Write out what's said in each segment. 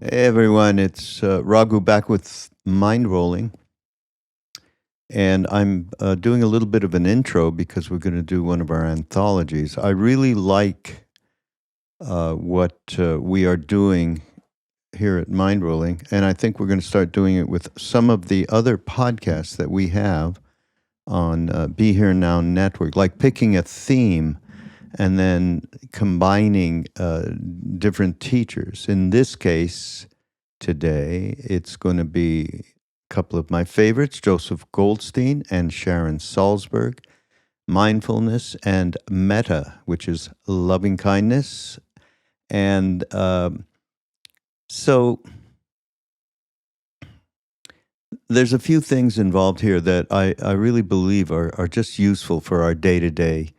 Hey everyone, it's Raghu back with Mindrolling, and I'm doing a little bit of an intro because we're going to do one of our anthologies. I really like what we are doing here at Mindrolling, and I think we're going to start doing it with some of the other podcasts that we have on Be Here Now Network, like picking a theme and then combining different teachers. In this case, today, it's going to be a couple of my favorites, Joseph Goldstein and Sharon Salzberg, Mindfulness and Metta, which is loving kindness. And so there's a few things involved here that I really believe are just useful for our day to day,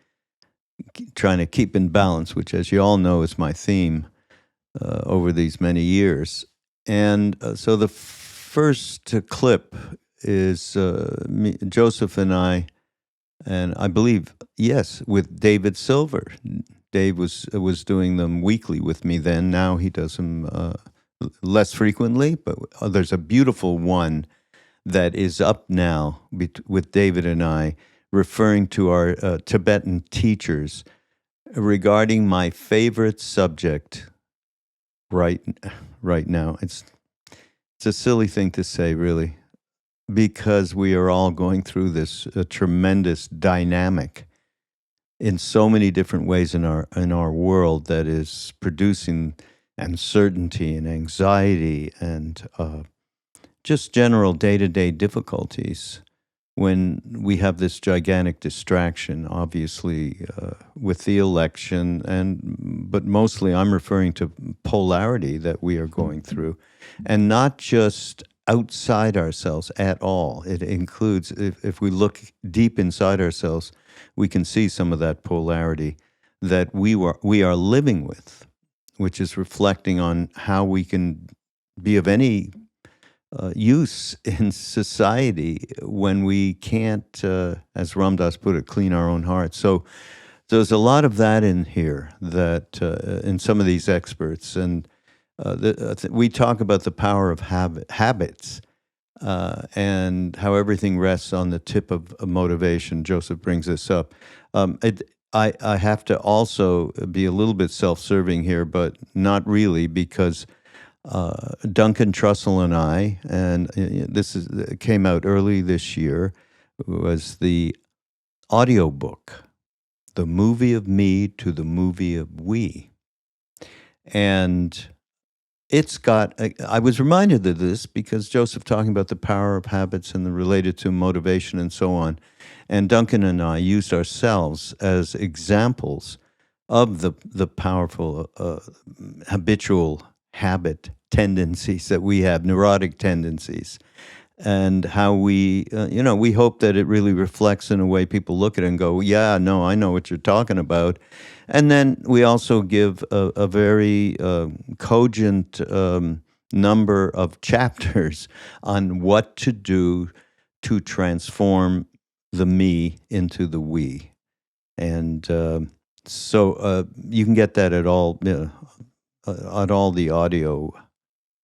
trying to keep in balance, which, as you all know, is my theme over these many years. And so the first clip is Joseph and I believe, yes, with David Silver. Dave was doing them weekly with me then. Now he does them less frequently, but there's a beautiful one that is up now with David and I, referring to our Tibetan teachers regarding my favorite subject right right now. It's a silly thing to say, really, because we are all going through this tremendous dynamic in so many different ways in our world that is producing uncertainty and anxiety and just general day-to-day difficulties when we have this gigantic distraction, obviously, with the election, but mostly I'm referring to polarity that we are going through, and not just outside ourselves at all. It includes, if we look deep inside ourselves, we can see some of that polarity that we are living with, which is reflecting on how we can be of any use in society when we can't, as Ram Dass put it, clean our own hearts. So there's a lot of that in here that in some of these experts, and we talk about the power of habits and how everything rests on the tip of motivation. Joseph brings this up. I have to also be a little bit self-serving here, but not really, because Duncan Trussell and I, and came out early this year, was the audiobook, The Movie of Me to the Movie of We. And it's got, I was reminded of this because Joseph talking about the power of habits and the related to motivation and so on. And Duncan and I used ourselves as examples of the powerful habitual habit tendencies that we have, neurotic tendencies, and how we hope that it really reflects in a way people look at it and go, yeah, no, I know what you're talking about. And then we also give a very cogent number of chapters on what to do to transform the me into the we. And so you can get that at all the audio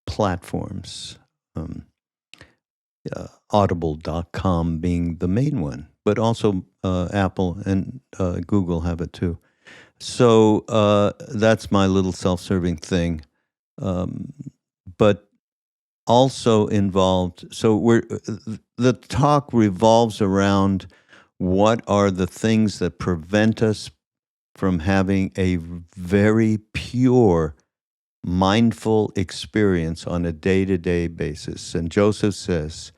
platforms, audible.com being the main one, but also Apple and Google have it too. So that's my little self-serving thing. But also involved, so the talk revolves around what are the things that prevent us from having a very pure, mindful experience on a day-to-day basis. And Joseph says,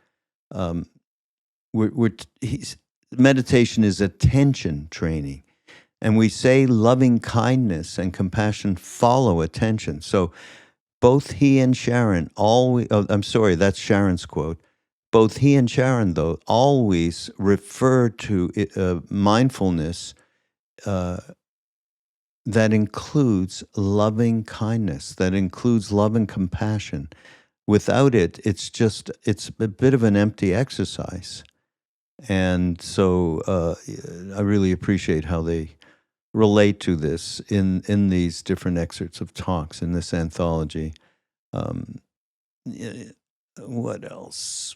meditation is attention training. And we say loving kindness and compassion follow attention. So both he and Sharon always, I'm sorry, that's Sharon's quote. Both he and Sharon, though, always refer to mindfulness that includes loving kindness, that includes love and compassion. Without it, it's a bit of an empty exercise. And so I really appreciate how they relate to this in these different excerpts of talks in this anthology. Um, what else?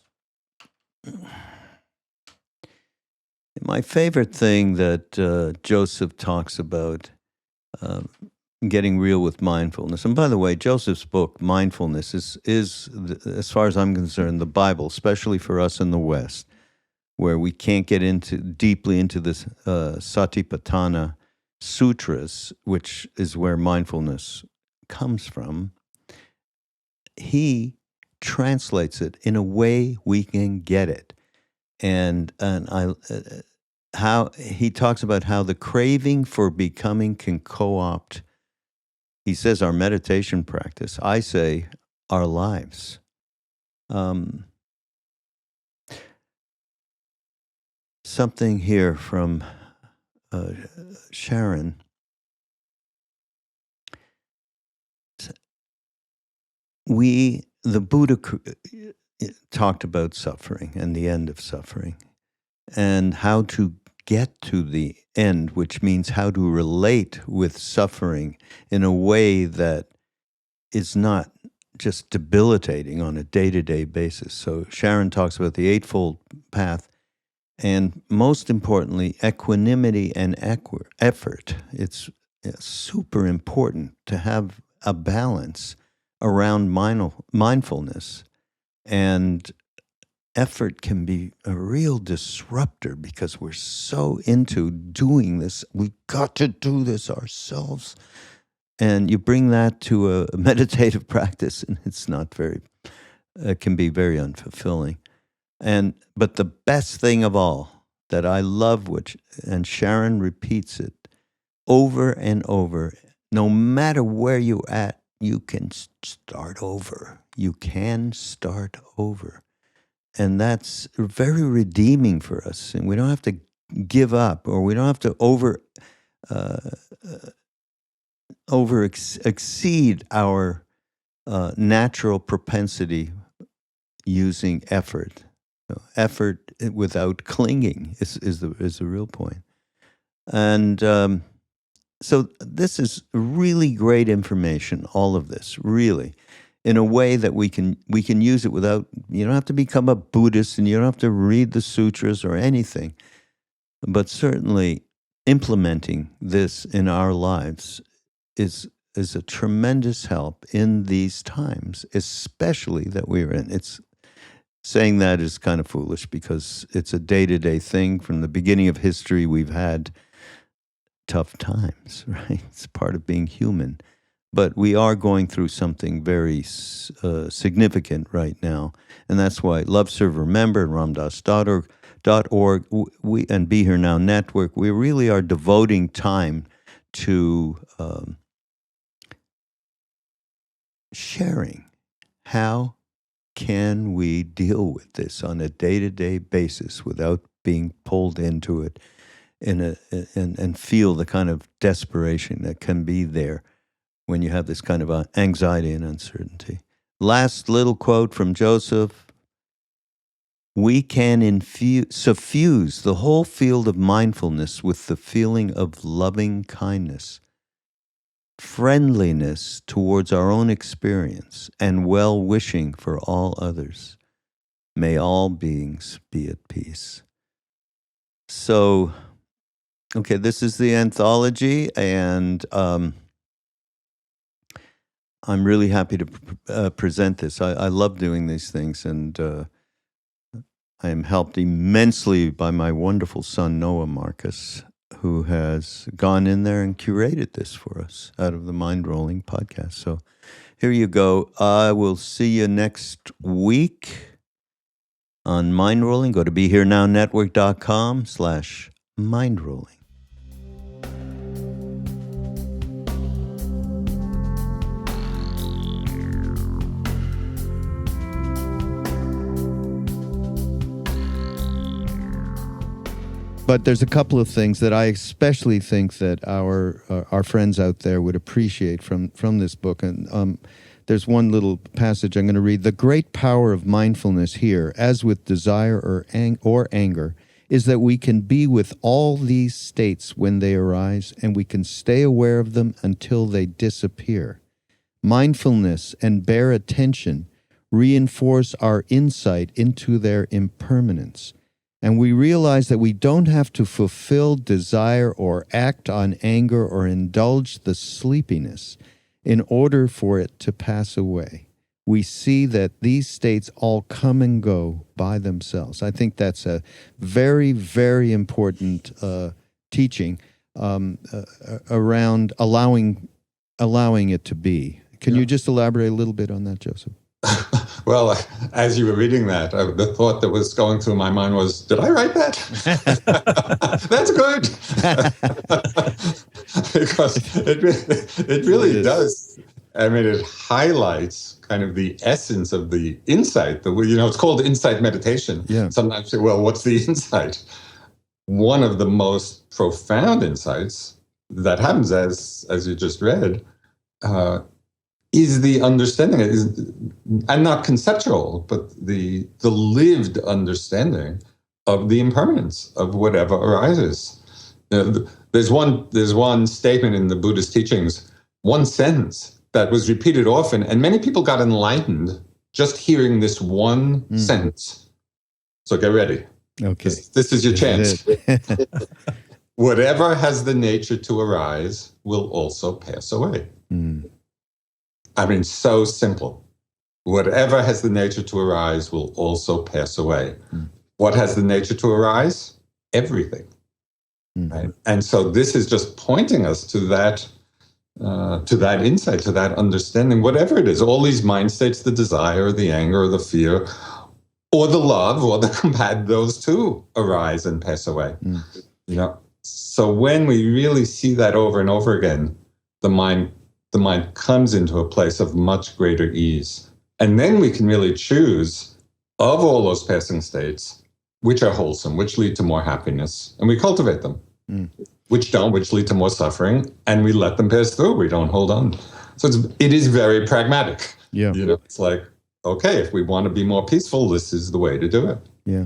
My favorite thing that Joseph talks about, uh, getting real with mindfulness. And by the way, Joseph's book, Mindfulness, is as far as I'm concerned, the Bible, especially for us in the West, where we can't get deeply into this Satipatthana sutras, which is where mindfulness comes from. He translates it in a way we can get it. And how he talks about how the craving for becoming can co-opt, he says, our meditation practice. I say our lives. Something here from Sharon. The Buddha talked about suffering and the end of suffering, and how to get to the end, which means how to relate with suffering in a way that is not just debilitating on a day-to-day basis. So Sharon talks about the Eightfold Path, and most importantly, equanimity and effort. It's super important to have a balance around mindfulness, and effort can be a real disruptor because we're so into doing this. We've got to do this ourselves. And you bring that to a meditative practice, and it can be very unfulfilling. But the best thing of all that I love, and Sharon repeats it over and over, no matter where you're at, you can start over. You can start over. And that's very redeeming for us. And we don't have to give up, or we don't have to exceed our natural propensity using effort. Effort without clinging is the real point. And so this is really great information, all of this, really, in a way that we can use it without, you don't have to become a Buddhist, and you don't have to read the sutras or anything. But certainly implementing this in our lives is a tremendous help in these times, especially that we're in. Saying that is kind of foolish because it's a day-to-day thing. From the beginning of history, we've had tough times, right? It's part of being human. But we are going through something very significant right now. And that's why Love, Serve, Remember, and ramdas.org, and Be Here Now Network, we really are devoting time to sharing how can we deal with this on a day-to-day basis without being pulled into it and feel the kind of desperation that can be there when you have this kind of anxiety and uncertainty. Last little quote from Joseph. We can suffuse the whole field of mindfulness with the feeling of loving kindness, friendliness towards our own experience, and well-wishing for all others. May all beings be at peace. So, okay, this is the anthology, and I'm really happy to present this. I love doing these things, and I am helped immensely by my wonderful son, Noah Marcus, who has gone in there and curated this for us out of the Mindrolling podcast. So here you go. I will see you next week on Mindrolling. Go to BeHereNowNetwork.com/Mindrolling. But there's a couple of things that I especially think that our friends out there would appreciate from this book. And there's one little passage I'm going to read. The great power of mindfulness here, as with desire or anger, is that we can be with all these states when they arise, and we can stay aware of them until they disappear. mindfulness, and bare attention reinforce our insight into their impermanence. And we realize that we don't have to fulfill desire or act on anger or indulge the sleepiness in order for it to pass away. We see that these states all come and go by themselves. I think that's a very, very important teaching around allowing it to be. Can you just elaborate a little bit on that, Joseph? Well, as you were reading that, the thought that was going through my mind was, did I write that? That's good. Because it really does. I mean, it highlights kind of the essence of the insight. It's called insight meditation. Yeah. Sometimes say, well, what's the insight? One of the most profound insights that happens, as you just read, is the understanding, and not conceptual, but the lived understanding of the impermanence of whatever arises. There's one statement in the Buddhist teachings, one sentence that was repeated often, and many people got enlightened just hearing this one sentence. So get ready. Okay. This is your chance. Whatever has the nature to arise will also pass away. I mean, so simple. Whatever has the nature to arise will also pass away. What has the nature to arise? Everything. Right? And so this is just pointing us to that insight, to that understanding, whatever it is, all these mind states, the desire, the anger, the fear, or the love, or the compassion, those too arise and pass away. So when we really see that over and over again, the mind comes into a place of much greater ease. And then we can really choose, of all those passing states, which are wholesome, which lead to more happiness, and we cultivate them. Which don't, which lead to more suffering, and we let them pass through. We don't hold on. So it is very pragmatic. Yeah. It's like, okay, if we want to be more peaceful, this is the way to do it. Yeah.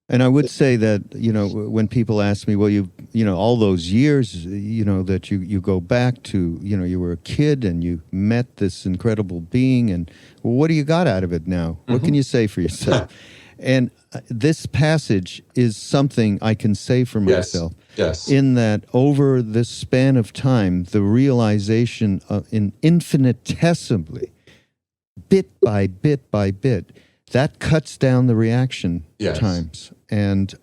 And I would say that, when people ask me, well, all those years, that you go back to, you were a kid and you met this incredible being, and well, what do you got out of it now? What can you say for yourself? And this passage is something I can say for myself. Yes. In that over this span of time, the realization in infinitesimally, bit by bit by bit, that cuts down the reaction times, and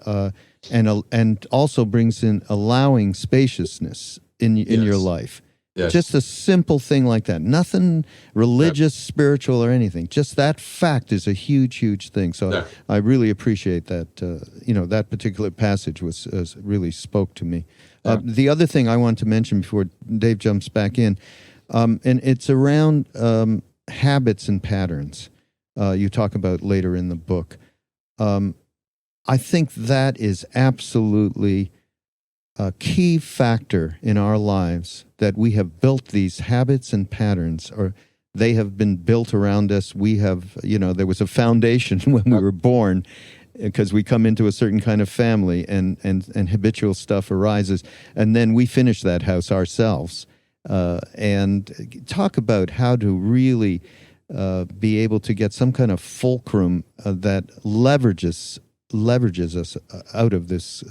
also brings in allowing spaciousness in your life. Yes. Just a simple thing like that. Nothing religious, spiritual, or anything. Just that fact is a huge, huge thing. So I really appreciate that. That particular passage was really spoke to me. The other thing I want to mention before Dave jumps back in, and it's around habits and patterns. You talk about later in the book. I think that is absolutely a key factor in our lives, that we have built these habits and patterns, or they have been built around us. We have, there was a foundation when we were born, because we come into a certain kind of family, and habitual stuff arises, and then we finish that house ourselves. And talk about how to really be able to get some kind of fulcrum that leverages us out of this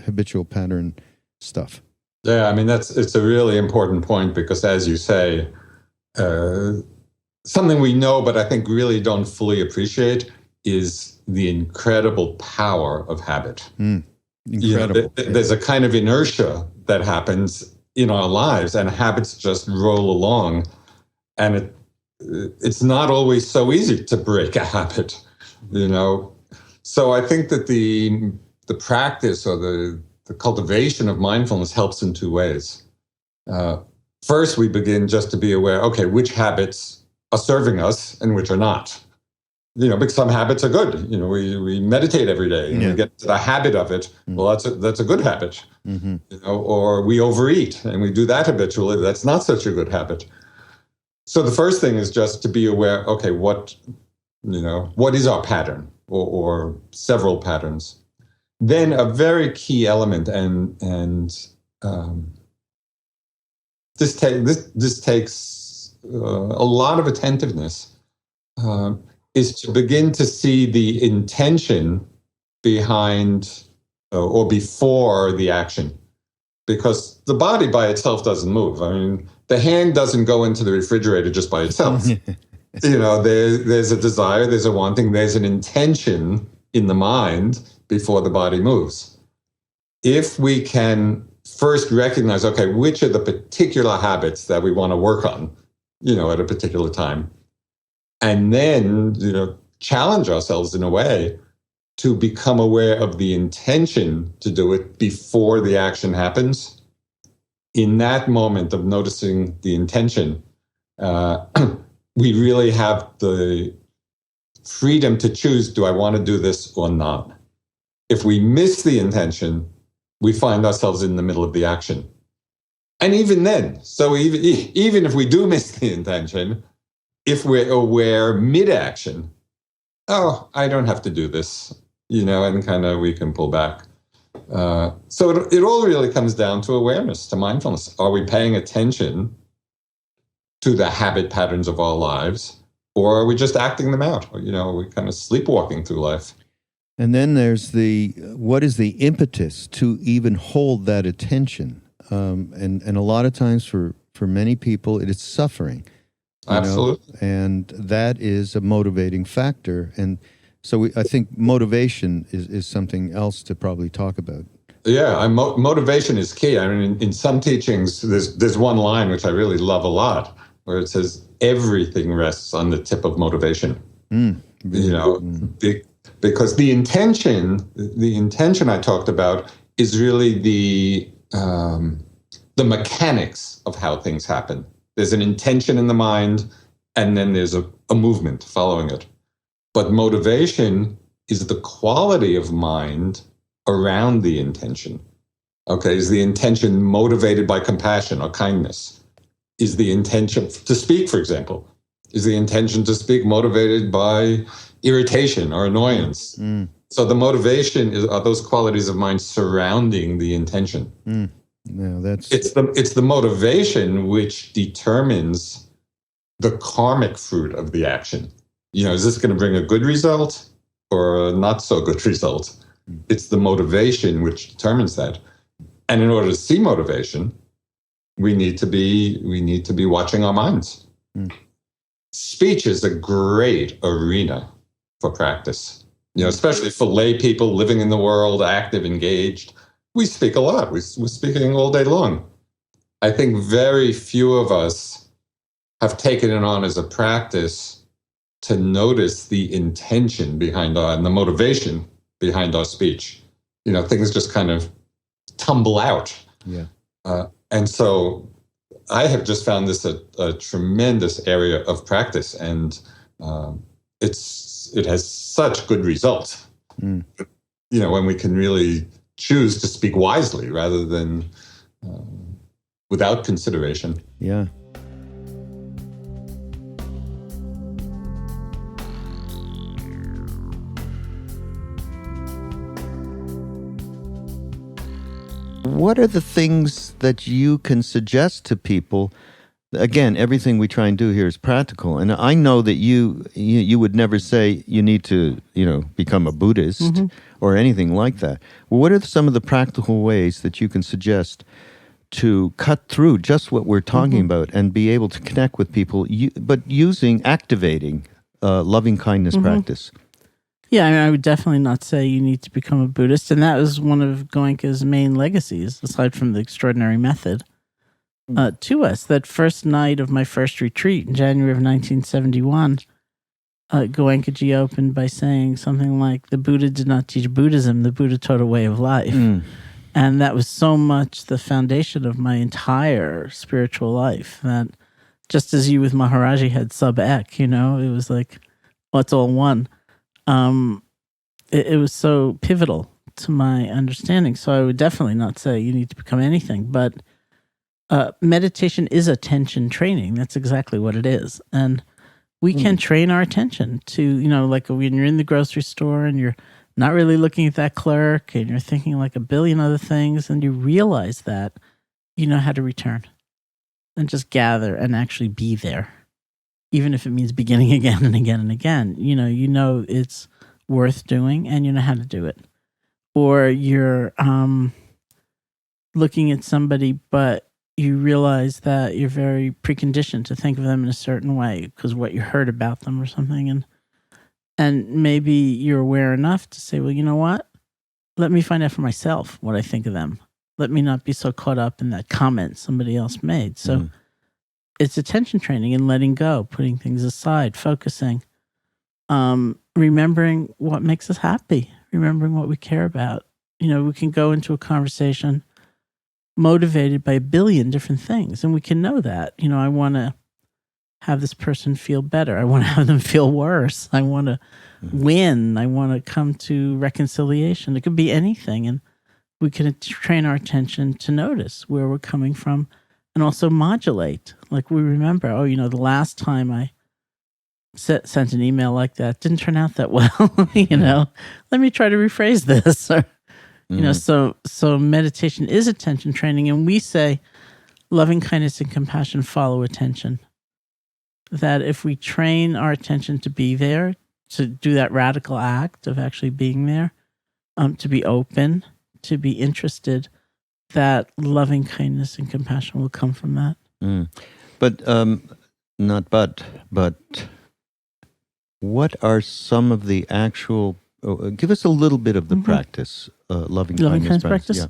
habitual pattern stuff. Yeah, I mean, it's a really important point, because as you say, something we know but I think really don't fully appreciate is the incredible power of habit. Incredible. There's a kind of inertia that happens in our lives, and habits just roll along, and it's not always so easy to break a habit, So I think that the practice or the cultivation of mindfulness helps in two ways. First, we begin just to be aware, okay, which habits are serving us and which are not. Because some habits are good. We meditate every day and we get to the habit of it. Well, that's a good habit. Or we overeat and we do that habitually. That's not such a good habit. So the first thing is just to be aware, okay, what is our pattern, or several patterns. Then a very key element, and this takes a lot of attentiveness, is to begin to see the intention behind or before the action. Because the body by itself doesn't move. I mean, the hand doesn't go into the refrigerator just by itself. There's a desire, there's a wanting, there's an intention in the mind before the body moves. If we can first recognize, okay, which are the particular habits that we want to work on, at a particular time, and then, challenge ourselves in a way to become aware of the intention to do it before the action happens. In that moment of noticing the intention, we really have the freedom to choose, do I want to do this or not? If we miss the intention, we find ourselves in the middle of the action. And even then, so even if we do miss the intention, if we're aware mid-action, oh, I don't have to do this, and kind of we can pull back. So it all really comes down to awareness, to mindfulness. Are we paying attention to the habit patterns of our lives, or are we just acting them out? Or, are we kind of sleepwalking through life? And then there's what is the impetus to even hold that attention? And a lot of times for many people, it is suffering. Absolutely. And that is a motivating factor. And so I think motivation is something else to probably talk about. Yeah, motivation is key. I mean, in some teachings, there's one line which I really love a lot, where it says, everything rests on the tip of motivation. Because the intention I talked about is really the mechanics of how things happen. There's an intention in the mind, and then there's a movement following it. But motivation is the quality of mind around the intention. Okay, is the intention motivated by compassion or kindness? Is the intention to speak, for example, is the intention to speak motivated by irritation or annoyance? So the motivation are those qualities of mind surrounding the intention. It's the motivation which determines the karmic fruit of the action. Is this going to bring a good result or a not so good result? It's the motivation which determines that. And in order to see motivation, we need to be watching our minds. Speech is a great arena for practice. Especially for lay people living in the world, active, engaged. We speak a lot. We're speaking all day long. I think very few of us have taken it on as a practice to notice the intention behind and the motivation behind our speech. Things just kind of tumble out. Yeah. And so I have just found this a tremendous area of practice, and it has such good results. When we can really choose to speak wisely rather than without consideration. Yeah. What are the things that you can suggest to people? Again, everything we try and do here is practical. And I know that you would never say you need to, become a Buddhist or anything like that. Well, what are some of the practical ways that you can suggest to cut through just what we're talking about and be able to connect with people, but activating loving kindness practice? Yeah, I would definitely not say you need to become a Buddhist. And that was one of Goenka's main legacies, aside from the extraordinary method, to us. That first night of my first retreat in January of 1971, Goenkaji opened by saying something like, the Buddha did not teach Buddhism, the Buddha taught a way of life. And that was so much the foundation of my entire spiritual life, that just as you with Maharaji had sub-ek, it was like, well, it's all one. It was so pivotal to my understanding. So I would definitely not say you need to become anything, but meditation is attention training. That's exactly what it is. And we can train our attention to, like when you're in the grocery store and you're not really looking at that clerk and you're thinking like a billion other things, and you realize that, you know how to return. and just gather and actually be there. Even if it means beginning again and again and again, you know it's worth doing and you know how to do it. Or you're looking at somebody, but you realize that you're very preconditioned to think of them in a certain way because what you heard about them or something. And maybe you're aware enough to say, well, you know what? Let me find out for myself what I think of them. Let me not be so caught up in that comment somebody else made. So it's attention training and letting go, putting things aside, focusing, remembering what makes us happy, remembering what we care about. We can go into a conversation motivated by a billion different things, and we can know that. I want to have this person feel better. I want to have them feel worse. I want to win. I want to come to reconciliation. It could be anything, and we can train our attention to notice where we're coming from and also modulate. Like we remember, the last time I sent an email like that didn't turn out that well. Let me try to rephrase this. Or, so meditation is attention training, and we say loving kindness and compassion follow attention. That if we train our attention to be there, to do that radical act of actually being there, to be open, to be interested, that loving kindness and compassion will come from that. But what are some of the actual, give us a little bit of the practice, loving kindness practice? Yeah.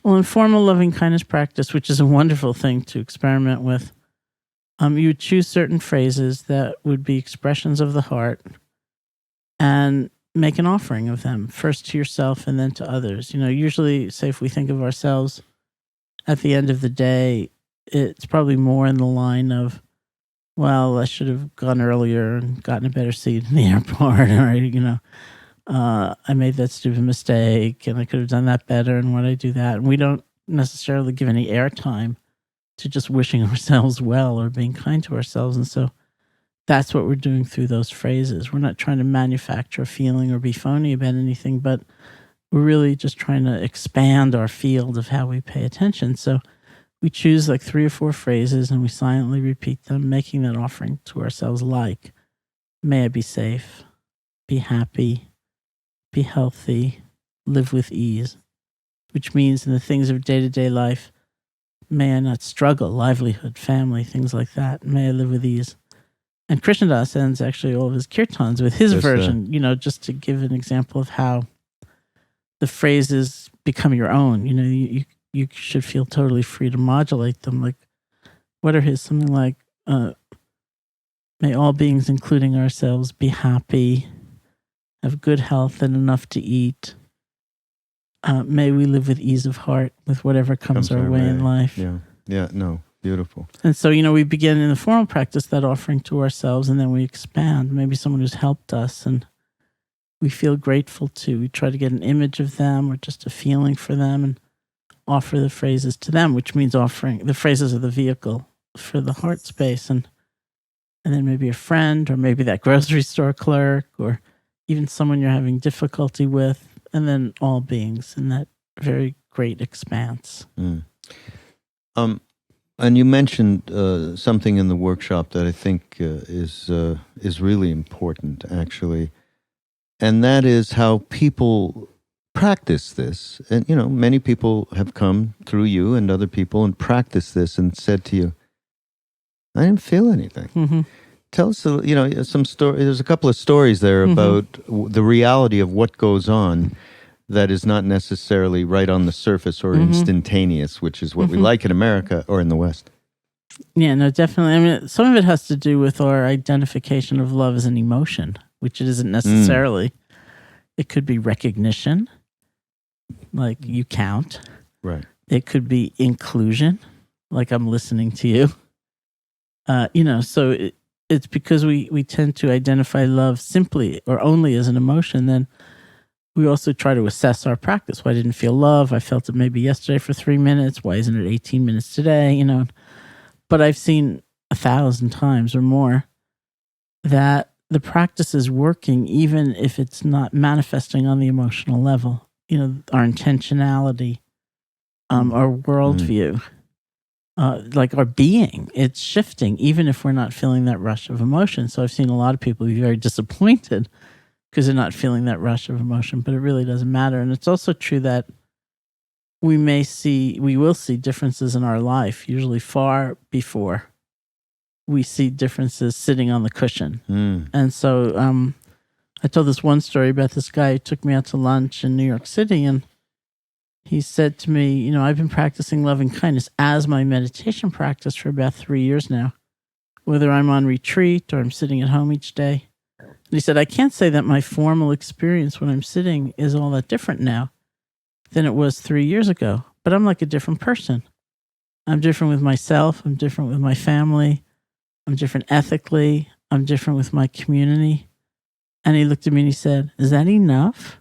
Well, informal loving kindness practice, which is a wonderful thing to experiment with, you would choose certain phrases that would be expressions of the heart and make an offering of them, first to yourself and then to others. Usually, say if we think of ourselves at the end of the day, it's probably more in the line of, well, I should have gone earlier and gotten a better seat in the airport, or, I made that stupid mistake and I could have done that better, and why did I do that? And we don't necessarily give any airtime to just wishing ourselves well or being kind to ourselves. And so that's what we're doing through those phrases. We're not trying to manufacture a feeling or be phony about anything, but we're really just trying to expand our field of how we pay attention. So we choose like 3 or 4 phrases and we silently repeat them, making that offering to ourselves like, may I be safe, be happy, be healthy, live with ease, which means in the things of day-to-day life, may I not struggle, livelihood, family, things like that. May I live with ease. And Krishnadas ends actually all of his kirtans with his version, just to give an example of how the phrases become your own. You should feel totally free to modulate them. Like, what are his? Something like, may all beings, including ourselves, be happy, have good health and enough to eat. May we live with ease of heart with whatever comes our way in life. Beautiful. And so, we begin in the formal practice, that offering to ourselves, and then we expand. Maybe someone who's helped us and we feel grateful to. We try to get an image of them or just a feeling for them and offer the phrases to them, which means offering the phrases of the vehicle for the heart space. And then maybe a friend, or maybe that grocery store clerk, or even someone you're having difficulty with, and then all beings in that very great expanse. And you mentioned something in the workshop that I think is really important, actually, and that is how people practice this. And many people have come through you and other people and practiced this and said to you, "I didn't feel anything." Mm-hmm. Tell us, some story. There's a couple of stories there about the reality of what goes on that is not necessarily right on the surface or instantaneous, which is what we like in America or in the West. Yeah, no, definitely. I mean, some of it has to do with our identification of love as an emotion, which it isn't necessarily. It could be recognition, like you count. Right. It could be inclusion, like I'm listening to you. So it's because we tend to identify love simply or only as an emotion. Then we also try to assess our practice. Why I didn't feel love? I felt it maybe yesterday for 3 minutes. Why isn't it 18 minutes today? But I've seen 1,000 times or more that the practice is working even if it's not manifesting on the emotional level. Our intentionality, our worldview, like our being. It's shifting, even if we're not feeling that rush of emotion. So I've seen a lot of people be very disappointed because they're not feeling that rush of emotion, but it really doesn't matter. And it's also true that we will see differences in our life, usually far before we see differences sitting on the cushion. And so I told this one story about this guy who took me out to lunch in New York City, and he said to me, I've been practicing loving kindness as my meditation practice for about 3 years now, whether I'm on retreat or I'm sitting at home each day. And he said, I can't say that my formal experience when I'm sitting is all that different now than it was 3 years ago, but I'm like a different person. I'm different with myself. I'm different with my family. I'm different ethically. I'm different with my community. And he looked at me and he said, is that enough?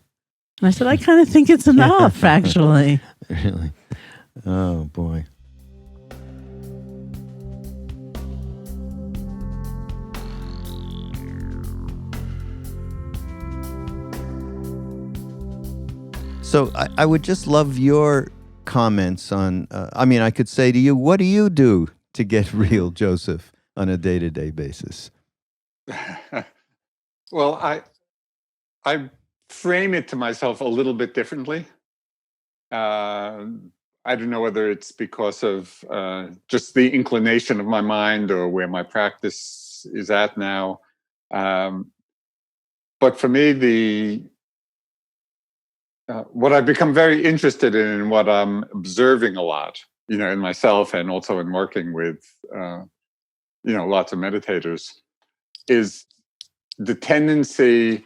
And I said, I kind of think it's enough, actually. Really? Oh, boy. So I would just love your comments on, I could say to you, what do you do to get real, Joseph, on a day-to-day basis? Well, I frame it to myself a little bit differently. I don't know whether it's because of just the inclination of my mind or where my practice is at now. But for me, what I've become very interested in and what I'm observing a lot, in myself and also in working with, lots of meditators, is the tendency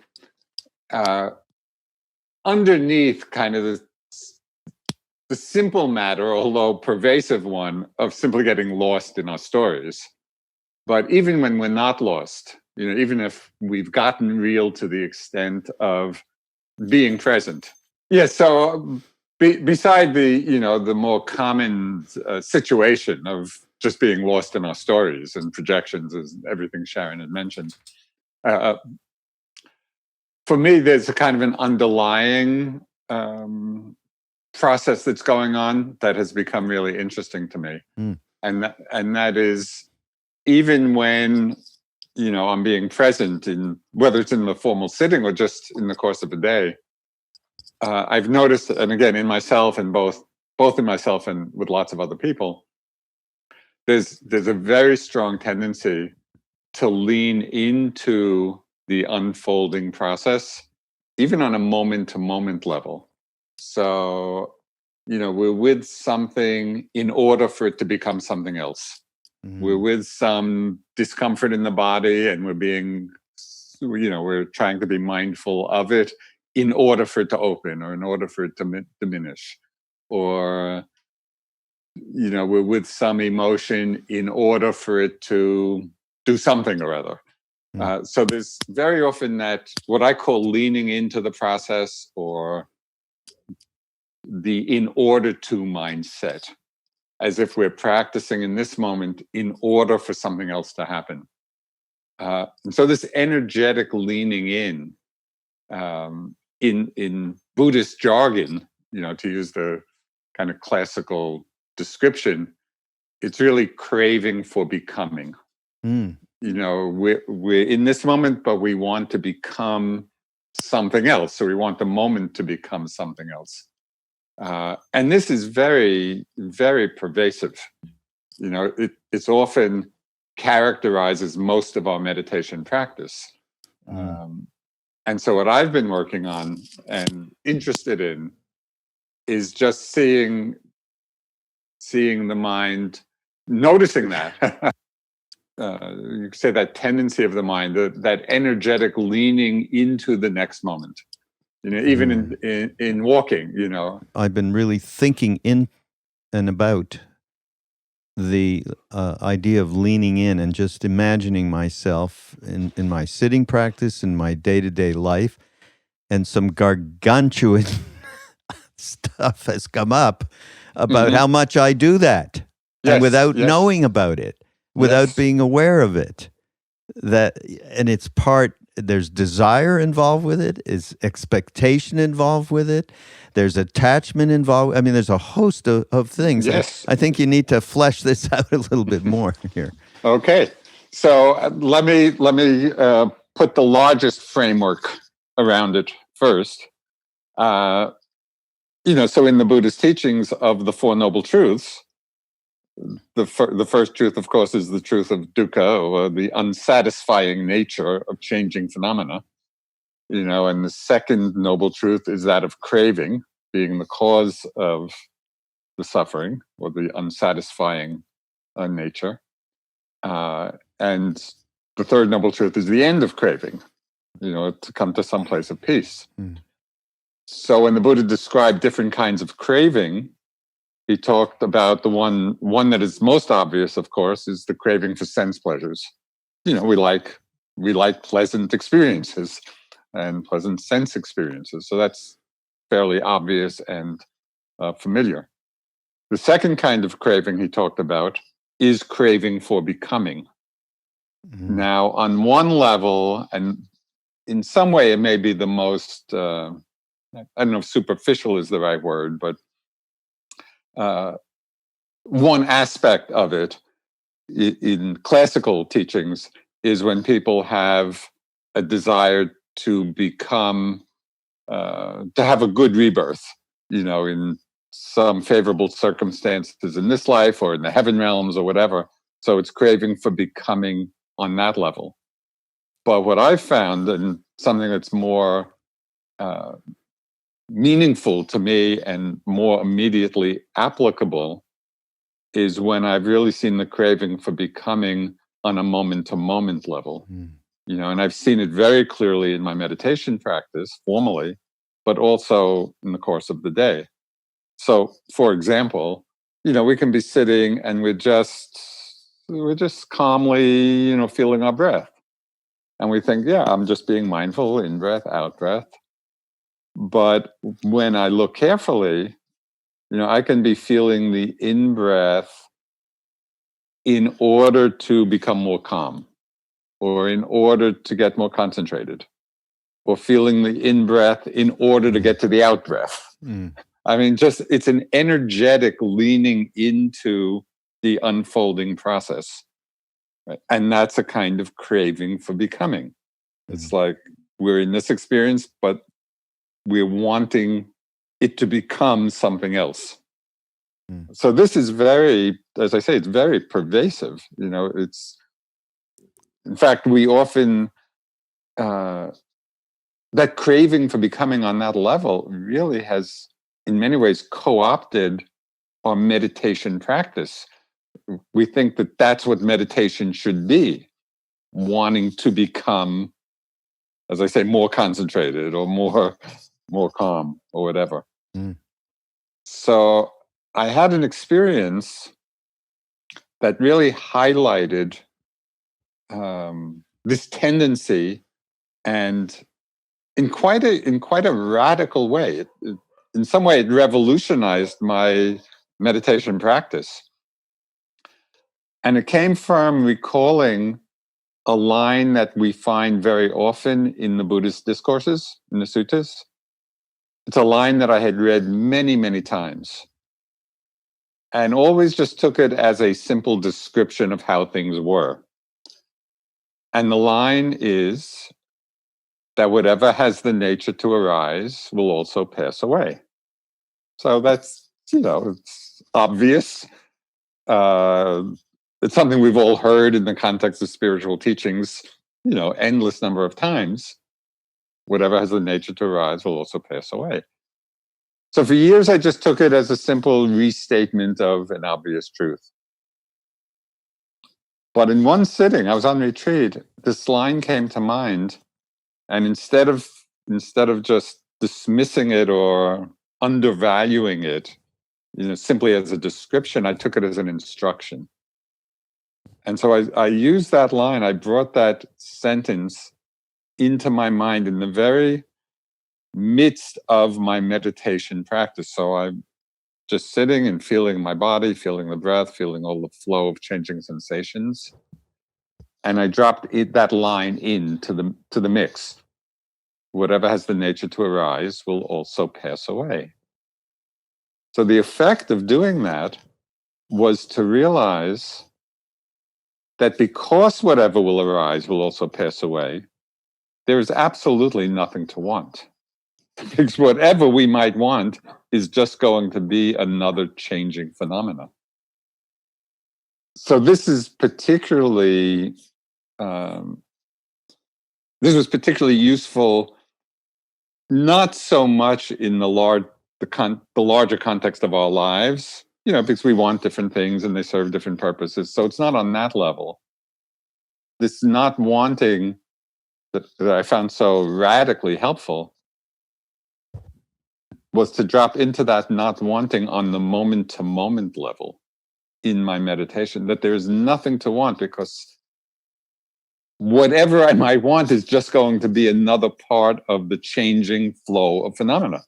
underneath kind of the simple matter, although pervasive one, of simply getting lost in our stories. But even when we're not lost, even if we've gotten real to the extent of being present. Yeah, so beside the more common situation of just being lost in our stories and projections, as everything Sharon had mentioned, for me, there's a kind of an underlying process that's going on that has become really interesting to me. And that is, even when, I'm being present in, whether it's in the formal sitting or just in the course of a day, I've noticed, and again, in myself and both in myself and with lots of other people, there's a very strong tendency to lean into the unfolding process, even on a moment-to-moment level. So, we're with something in order for it to become something else. We're with some discomfort in the body, and we're trying to be mindful of it in order for it to open, or in order for it to diminish, or we're with some emotion in order for it to do something or other. So there's very often that what I call leaning into the process, or the in order to mindset, as if we're practicing in this moment in order for something else to happen. And so this energetic leaning in Buddhist jargon, to use the kind of classical description, it's really craving for becoming. We're in this moment, but we want to become something else. So we want the moment to become something else. And this is very, very pervasive. It's often characterizes most of our meditation practice. And so what I've been working on and interested in is just seeing the mind, noticing that. You could say that tendency of the mind, that energetic leaning into the next moment. Even in walking, I've been really thinking in and about the idea of leaning in and just imagining myself in my sitting practice, in my day-to-day life, and some gargantuan stuff has come up about how much I do that, and without knowing about it, without being aware of it. And it's part there's desire involved with it, is expectation involved with it, there's attachment involved. I mean, there's a host of things. Yes. I think you need to flesh this out a little bit more here. Okay. So let me put the largest framework around it first. So in the Buddhist teachings of the Four Noble Truths, the first truth, of course, is the truth of dukkha, or the unsatisfying nature of changing phenomena. And the second noble truth is that of craving, being the cause of the suffering, or the unsatisfying nature. And the third noble truth is the end of craving, to come to some place of peace. So when the Buddha described different kinds of craving, he talked about the one that is most obvious, of course, is the craving for sense pleasures. We like pleasant experiences and pleasant sense experiences. So that's fairly obvious and familiar. The second kind of craving he talked about is craving for becoming. Now, on one level, and in some way it may be the most, I don't know if superficial is the right word, but one aspect of it in classical teachings is when people have a desire to become, to have a good rebirth, in some favorable circumstances in this life or in the heaven realms or whatever. So it's craving for becoming on that level. But what I've found, and something that's more meaningful to me and more immediately applicable, is when I've really seen the craving for becoming on a moment-to-moment level. And I've seen it very clearly in my meditation practice, formally, but also in the course of the day. So, for example, we can be sitting and we're just calmly, feeling our breath. And we think, yeah, I'm just being mindful, in breath, out breath. But when I look carefully, I can be feeling the in breath in order to become more calm, or in order to get more concentrated, or feeling the in breath in order to get to the out breath. I mean, it's an energetic leaning into the unfolding process. Right? And that's a kind of craving for becoming. It's like we're in this experience, but we're wanting it to become something else. So this is very, as I say, it's very pervasive. It's, in fact, we often, that craving for becoming on that level really has, in many ways, co-opted our meditation practice. We think that that's what meditation should be, wanting to become, as I say, more concentrated or more calm or whatever. So I had an experience that really highlighted this tendency, and in quite a radical way. In some way, it revolutionized my meditation practice. And it came from recalling a line that we find very often in the Buddhist discourses, in the suttas. It's a line that I had read many, many times, and always just took it as a simple description of how things were. And the line is that whatever has the nature to arise will also pass away. So that's, it's obvious. It's something we've all heard in the context of spiritual teachings, endless number of times. Whatever has the nature to arise will also pass away. So for years, I just took it as a simple restatement of an obvious truth. But in one sitting, I was on retreat, this line came to mind. And instead of just dismissing it or undervaluing it, simply as a description, I took it as an instruction. And so I used that line, I brought that sentence into my mind in the very midst of my meditation practice. So I'm just sitting and feeling my body, feeling the breath, feeling all the flow of changing sensations. and I dropped that line into the mix. Whatever has the nature to arise will also pass away. So the effect of doing that was to realize that because whatever will arise will also pass away, there is absolutely nothing to want. Because whatever we might want is just going to be another changing phenomena. So this is particularly, this was particularly useful, not so much in the larger context of our lives, because we want different things and they serve different purposes. So it's not on that level. This not wanting that I found so radically helpful was to drop into that not wanting on the moment-to-moment level in my meditation, that there's nothing to want because whatever I might want is just going to be another part of the changing flow of phenomena.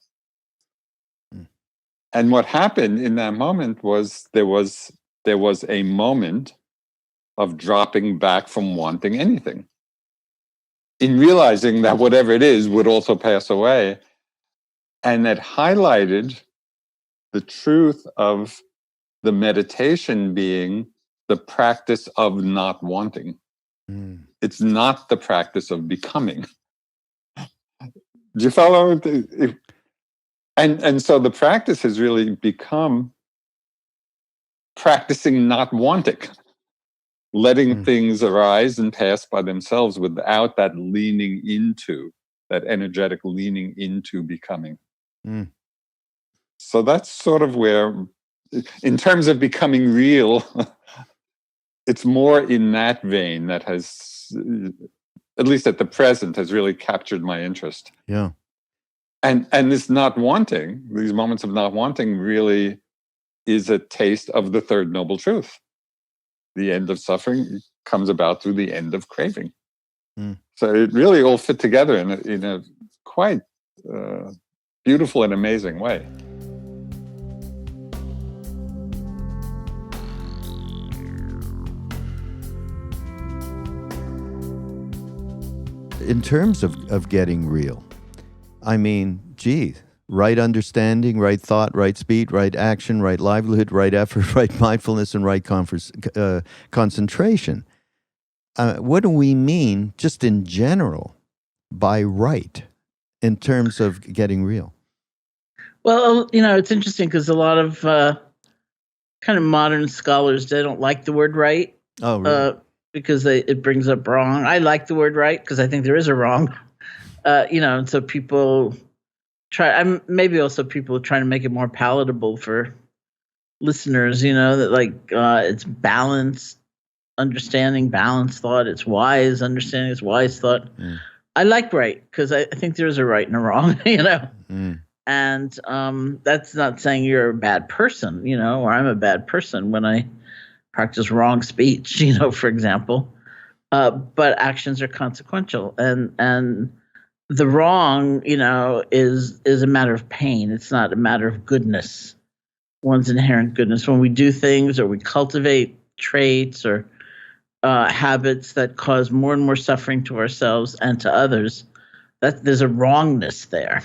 And what happened in that moment was there was a moment of dropping back from wanting anything, in realizing that whatever it is would also pass away. And that highlighted the truth of the meditation being the practice of not wanting. It's not the practice of becoming. Do you follow? And so the practice has really become practicing not wanting, letting things arise and pass by themselves without that leaning into, that energetic leaning into becoming. So that's sort of where, in terms of becoming real, it's more in that vein that has, at least at the present, has really captured my interest. Yeah. And this not wanting, these moments of not wanting really is a taste of the third noble truth. The end of suffering comes about through the end of craving. So it really all fit together in a quite beautiful and amazing way. In terms of getting real, I mean, right understanding, right thought, right speed, right action, right livelihood, right effort, right mindfulness, and right concentration. What do we mean, just in general, by right, in terms of getting real? Well, it's interesting because a lot of kind of modern scholars, they don't like the word right. Oh, really? Because it brings up wrong. I like the word right because I think there is a wrong. And so people maybe also people trying to make it more palatable for listeners, that it's balanced understanding, balanced thought. It's wise understanding, it's wise thought. I like right because I think there's a right and a wrong, And that's not saying you're a bad person, or I'm a bad person when I practice wrong speech, for example. But actions are consequential, and the wrong, is a matter of pain. It's not a matter of goodness, one's inherent goodness. When we do things or we cultivate traits or habits that cause more and more suffering to ourselves and to others, there's a wrongness there.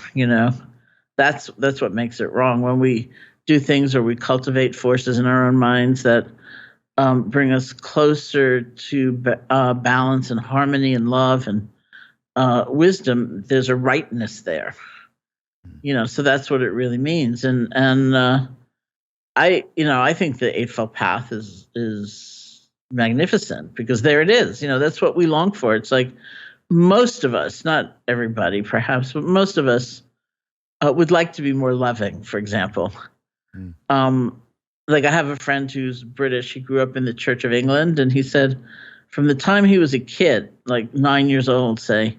That's what makes it wrong. When we do things or we cultivate forces in our own minds that bring us closer to balance and harmony and love and wisdom, there's a rightness there. So that's what it really means. And I think the Eightfold Path is magnificent because there it is. That's what we long for. It's like most of us, not everybody perhaps, but most of us would like to be more loving, for example. Like I have a friend who's British. He grew up in the Church of England, and he said from the time he was a kid, like 9 years old, say,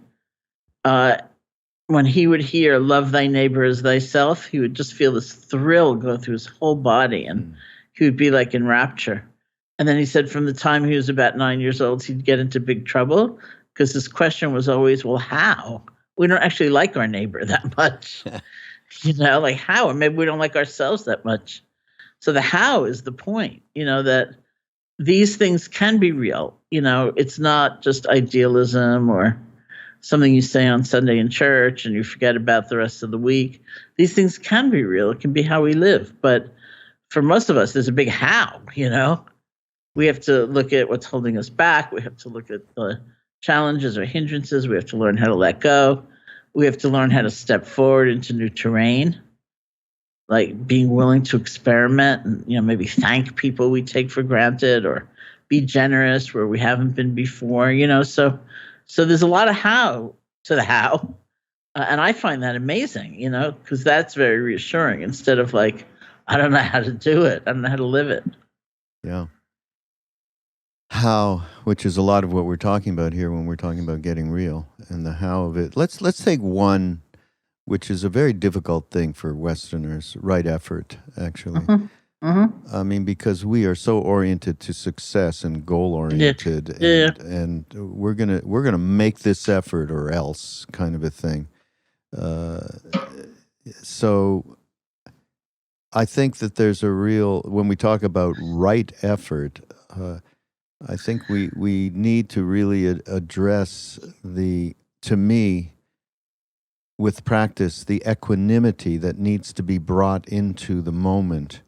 when he would hear "Love thy neighbor as thyself," he would just feel this thrill go through his whole body, and he would be like in rapture. And then he said from the time he was about 9 years old, he'd get into big trouble because his question was always, well, how? We don't actually like our neighbor that much. Like how? Or maybe we don't like ourselves that much. So the how is the point, that these things can be real, It's not just idealism or something you say on Sunday in church and you forget about the rest of the week. These things can be real. It can be how we live. But for most of us, there's a big how, We have to look at what's holding us back. We have to look at the challenges or hindrances. We have to learn how to let go. We have to learn how to step forward into new terrain, like being willing to experiment and, maybe thank people we take for granted or be generous where we haven't been before, So there's a lot of how to the how. And I find that amazing, because that's very reassuring instead of like, I don't know how to do it. I don't know how to live it. Yeah. How, which is a lot of what we're talking about here when we're talking about getting real and the how of it. Let's take one, which is a very difficult thing for Westerners, right effort, actually. Mm-hmm. Mm-hmm. I mean, because we are so oriented to success and goal oriented, and we're gonna make this effort or else kind of a thing. So I think that there's a real, when we talk about right effort, I think we need to really address to me, with practice, the equanimity that needs to be brought into the moment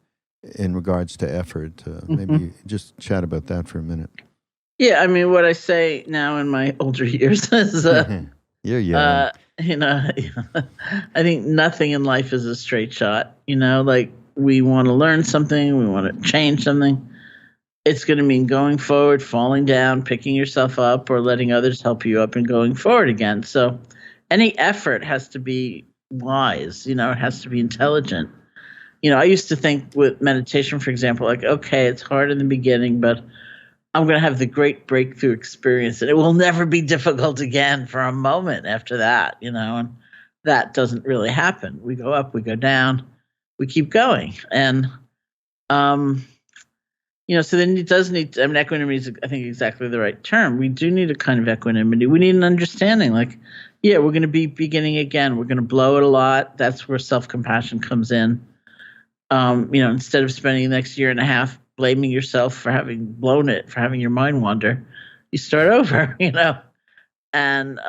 in regards to effort. Maybe just chat about that for a minute. Yeah, I mean, what I say now in my older years is, you're young. I think nothing in life is a straight shot. Like we want to learn something, we want to change something. It's going to mean going forward, falling down, picking yourself up, or letting others help you up and going forward again. So any effort has to be wise, it has to be intelligent. I used to think with meditation, for example, like, okay, it's hard in the beginning, but I'm going to have the great breakthrough experience and it will never be difficult again for a moment after that, and that doesn't really happen. We go up, we go down, we keep going. And, so then it does need, equanimity is, I think, exactly the right term. We do need a kind of equanimity. We need an understanding, like, yeah, we're going to be beginning again. We're going to blow it a lot. That's where self-compassion comes in. Instead of spending the next year and a half blaming yourself for having blown it, for having your mind wander, you start over, And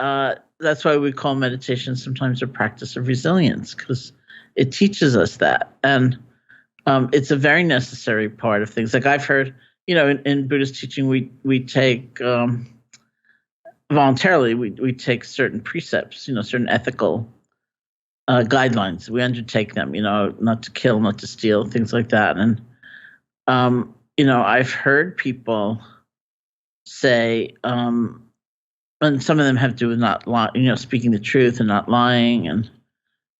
that's why we call meditation sometimes a practice of resilience, because it teaches us that. And it's a very necessary part of things. Like I've heard, in Buddhist teaching, we take voluntarily, we take certain precepts, certain ethical guidelines. We undertake them, not to kill, not to steal, things like that. And, I've heard people say, and some of them have to do with not lying, speaking the truth and not lying and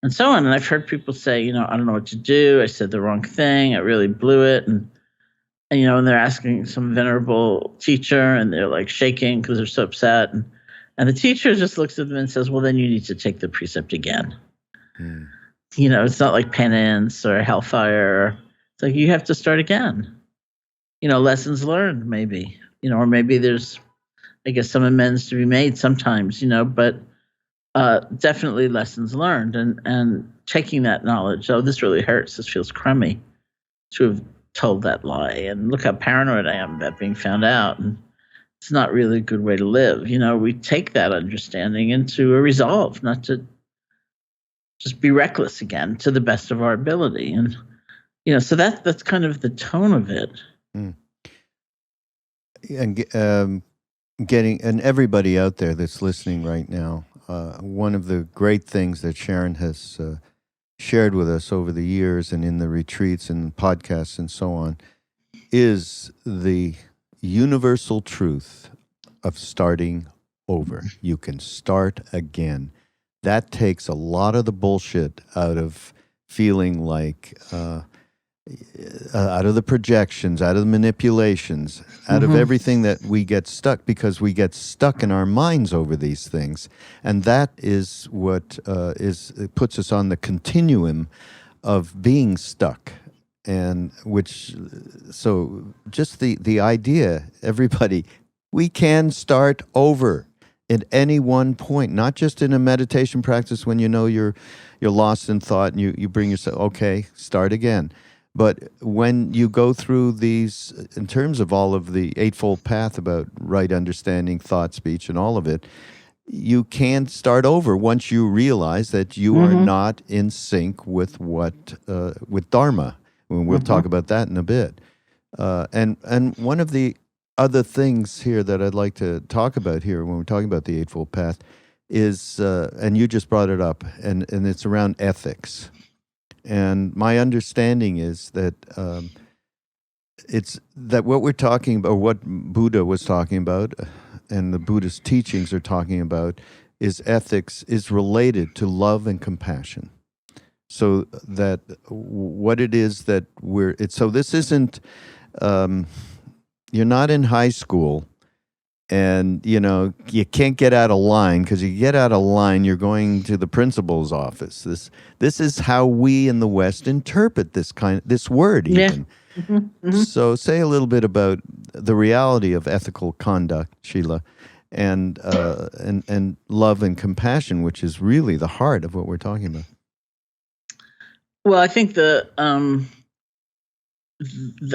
so on. And I've heard people say, I don't know what to do. I said the wrong thing. I really blew it. And they're asking some venerable teacher and they're like shaking because they're so upset. And the teacher just looks at them and says, well, then you need to take the precept again. Mm. It's not like penance or hellfire. It's like you have to start again. Lessons learned maybe, or maybe there's, I guess, some amends to be made sometimes, but definitely lessons learned and taking that knowledge. Oh, this really hurts. This feels crummy to have told that lie. And look how paranoid I am about being found out. And it's not really a good way to live. We take that understanding into a resolve, not to just be reckless again to the best of our ability. And, so that's kind of the tone of it. Mm. And getting, and everybody out there that's listening right now, one of the great things that Sharon has shared with us over the years and in the retreats and podcasts and so on is the universal truth of starting over. You can start again. That takes a lot of the bullshit out of feeling like, out of the projections, out of the manipulations, out of everything that we get stuck, because we get stuck in our minds over these things. And that is what it puts us on the continuum of being stuck. And so just the idea, everybody, we can start over at any one point, not just in a meditation practice when you're lost in thought and you bring yourself, okay, start again. But when you go through these, in terms of all of the Eightfold Path about right understanding, thought, speech, and all of it, you can start over once you realize that you are not in sync with with Dharma. And we'll talk about that in a bit. And one of the other things here that I'd like to talk about here when we're talking about the Eightfold Path is, and you just brought it up, and it's around ethics. And my understanding is that it's that what we're talking about, or what Buddha was talking about, and the Buddhist teachings are talking about, is ethics is related to love and compassion. So that what it is that so this isn't, you're not in high school and, you can't get out of line, because you get out of line, you're going to the principal's office. This is how we in the West interpret this word even. So say a little bit about the reality of ethical conduct, Sheila, and love and compassion, which is really the heart of what we're talking about. Well, I think the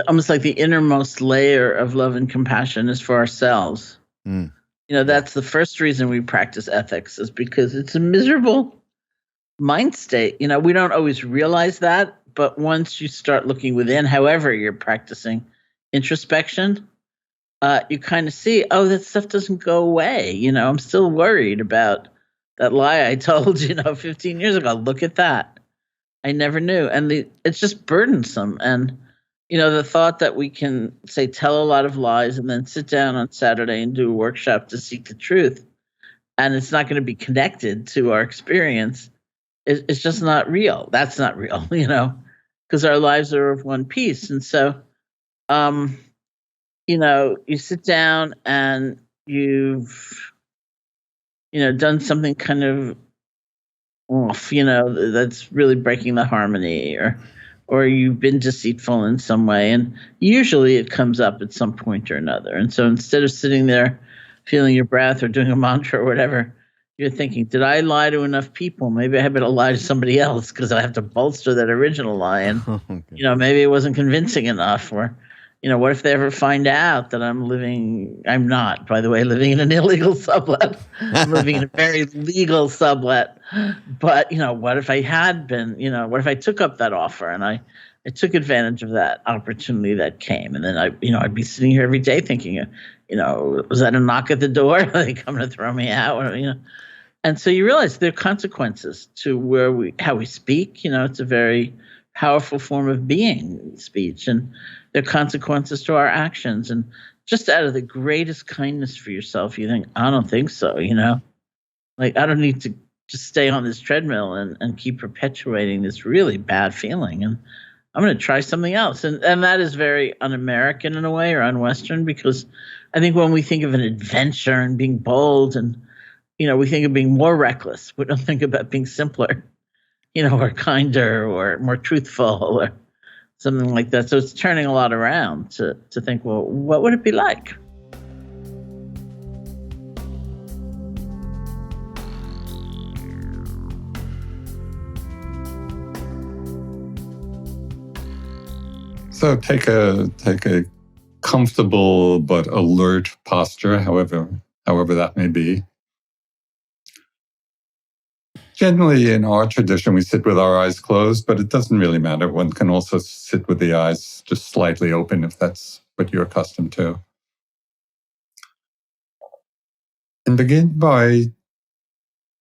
almost like the innermost layer of love and compassion is for ourselves. That's the first reason we practice ethics, is because it's a miserable mind state. We don't always realize that, but once you start looking within, however you're practicing introspection, you kind of see, oh, that stuff doesn't go away. I'm still worried about that lie I told 15 years ago. Look at that. I never knew. And it's just burdensome. And, the thought that we can, say, tell a lot of lies and then sit down on Saturday and do a workshop to seek the truth, and it's not going to be connected to our experience, it's just not real. That's not real, because our lives are of one piece. And so, you sit down and you've, done something kind of off, that's really breaking the harmony, or you've been deceitful in some way. And usually it comes up at some point or another. And so instead of sitting there feeling your breath or doing a mantra or whatever, you're thinking, did I lie to enough people? Maybe I better lie to somebody else, because I have to bolster that original lie. And, Okay. Maybe it wasn't convincing enough. Or, what if they ever find out that I'm not, by the way, living in an illegal sublet. I'm living in a very legal sublet. But, what if I had been, what if I took up that offer and I took advantage of that opportunity that came? And then I'd be sitting here every day thinking, was that a knock at the door? Are they coming to throw me out? And so you realize there are consequences to how we speak. It's a very powerful form of being, speech, and there are consequences to our actions. And just out of the greatest kindness for yourself, you think, I don't think so, like I don't need to just stay on this treadmill and keep perpetuating this really bad feeling. And I'm going to try something else. And that is very un-American in a way, or un-Western, because I think when we think of an adventure and being bold, and, we think of being more reckless. We don't think about being simpler, or kinder or more truthful or something like that. So it's turning a lot around to think, well, what would it be like? So take a comfortable but alert posture, however that may be. Generally, in our tradition, we sit with our eyes closed, but it doesn't really matter. One can also sit with the eyes just slightly open if that's what you're accustomed to. And begin by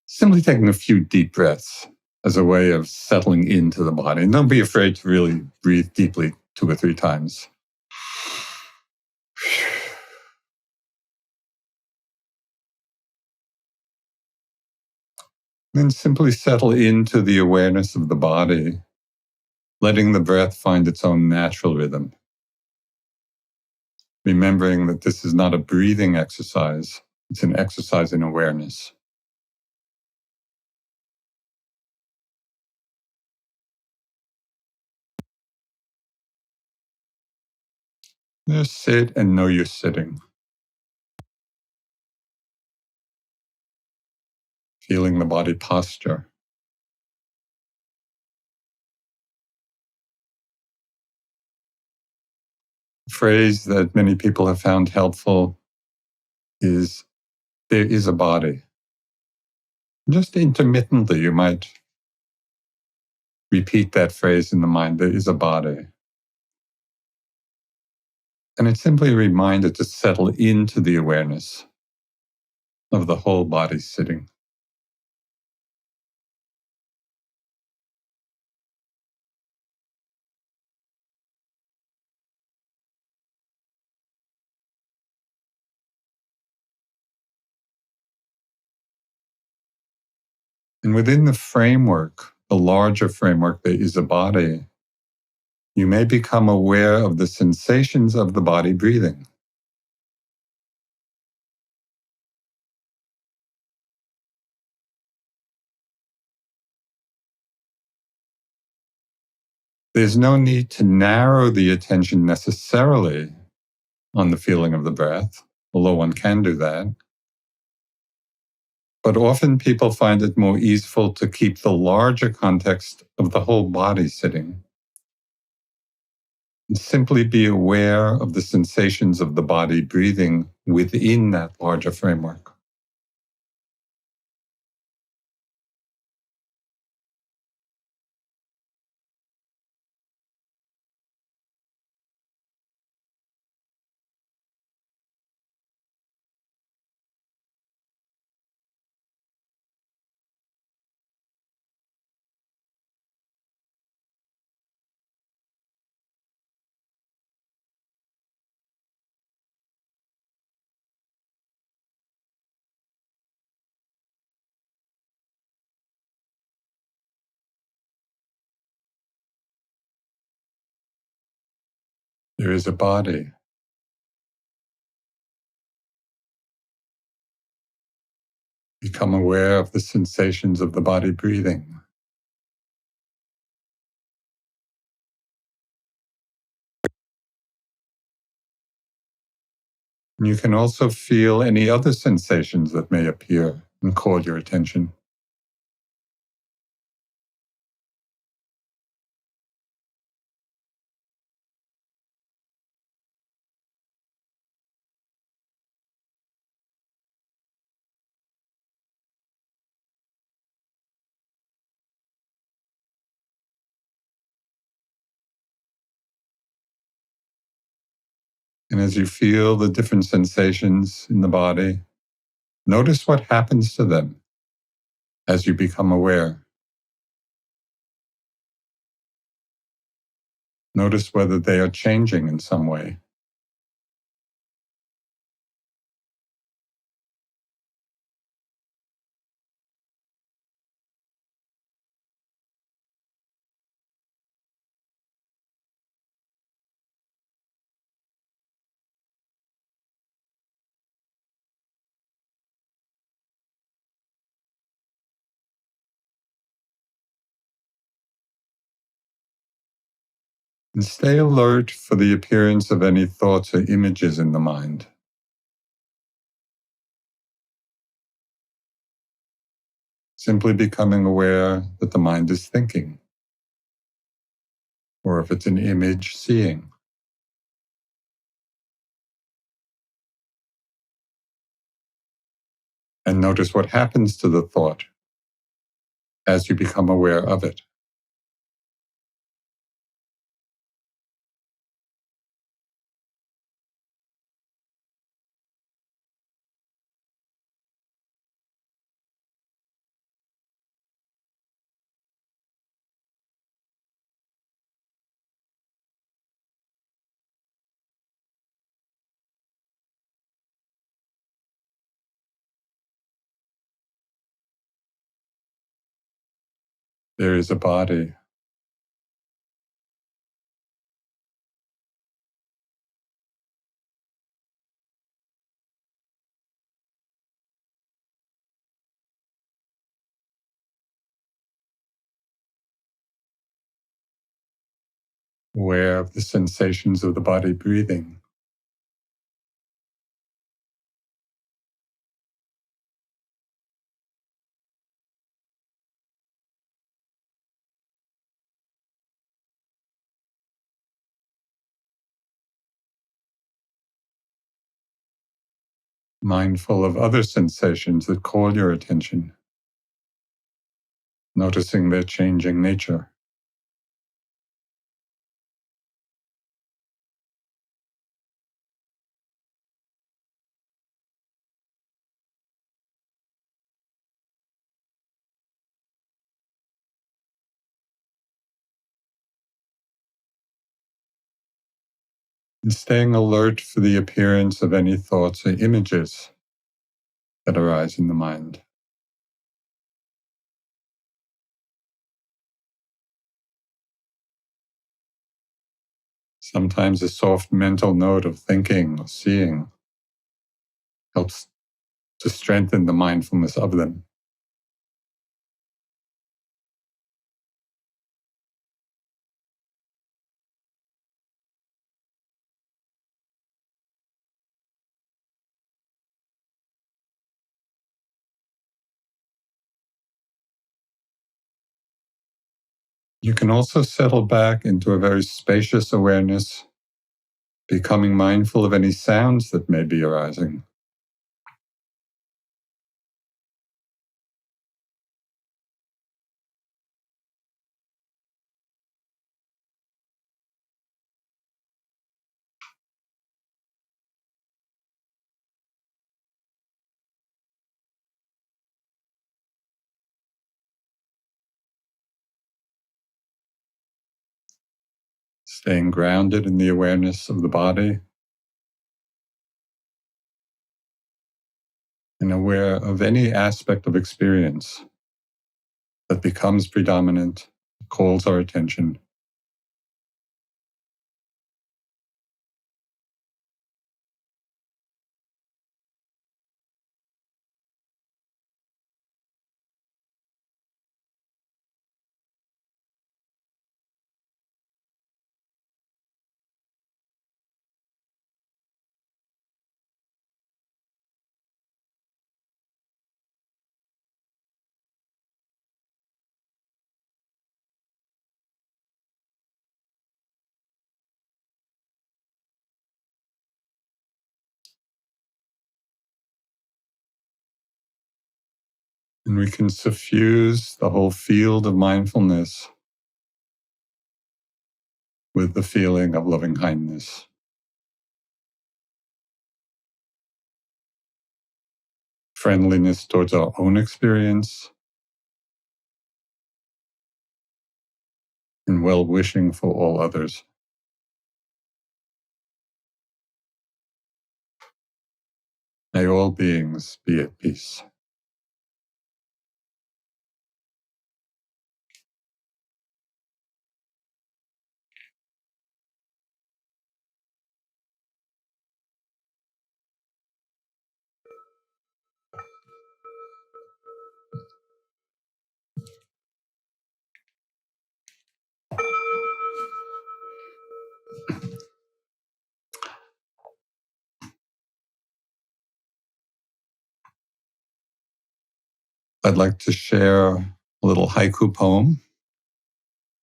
simply taking a few deep breaths as a way of settling into the body. And don't be afraid to really breathe deeply 2 or 3 times. Then simply settle into the awareness of the body, letting the breath find its own natural rhythm. Remembering that this is not a breathing exercise, it's an exercise in awareness. Just sit and know you're sitting. Feeling the body posture. phrase that many people have found helpful is, there is a body. Just intermittently, you might repeat that phrase in the mind, there is a body. And it's simply a reminder to settle into the awareness of the whole body sitting. And within the framework, the larger framework that is a body, you may become aware of the sensations of the body breathing. There's no need to narrow the attention necessarily on the feeling of the breath, although one can do that. But often people find it more easeful to keep the larger context of the whole body sitting and simply be aware of the sensations of the body breathing within that larger framework. There is a body. Become aware of the sensations of the body breathing. And you can also feel any other sensations that may appear and call your attention. And as you feel the different sensations in the body, notice what happens to them as you become aware. Notice whether they are changing in some way. And stay alert for the appearance of any thoughts or images in the mind. Simply becoming aware that the mind is thinking, or if it's an image, seeing. And notice what happens to the thought as you become aware of it. There is a body. Aware of the sensations of the body breathing. mindful of other sensations that call your attention, noticing their changing nature. And staying alert for the appearance of any thoughts or images that arise in the mind. Sometimes a soft mental note of thinking or seeing helps to strengthen the mindfulness of them. You can also settle back into a very spacious awareness, becoming mindful of any sounds that may be arising. Staying grounded in the awareness of the body and aware of any aspect of experience that becomes predominant, calls our attention. And we can suffuse the whole field of mindfulness with the feeling of loving kindness. Friendliness towards our own experience, and well-wishing for all others. May all beings be at peace. I'd like to share a little haiku poem,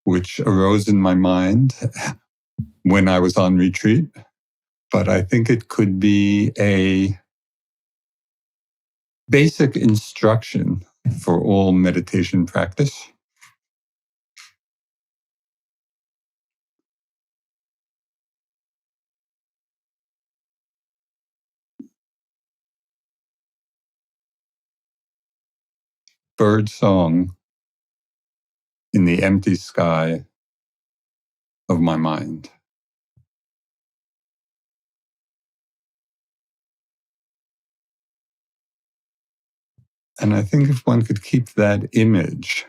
which arose in my mind when I was on retreat, but I think it could be a basic instruction for all meditation practice. Bird song in the empty sky of my mind. And I think if one could keep that image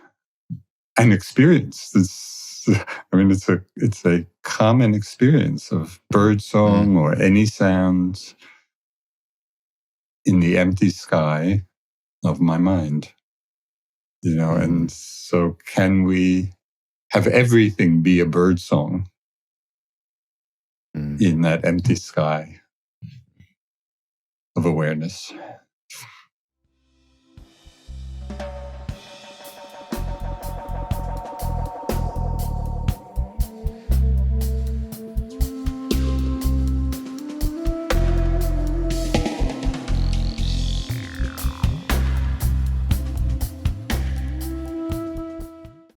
and experience this, I mean, it's a common experience of bird song or any sounds in the empty sky of my mind. You know, and so can we have everything be a bird song in that empty sky of awareness?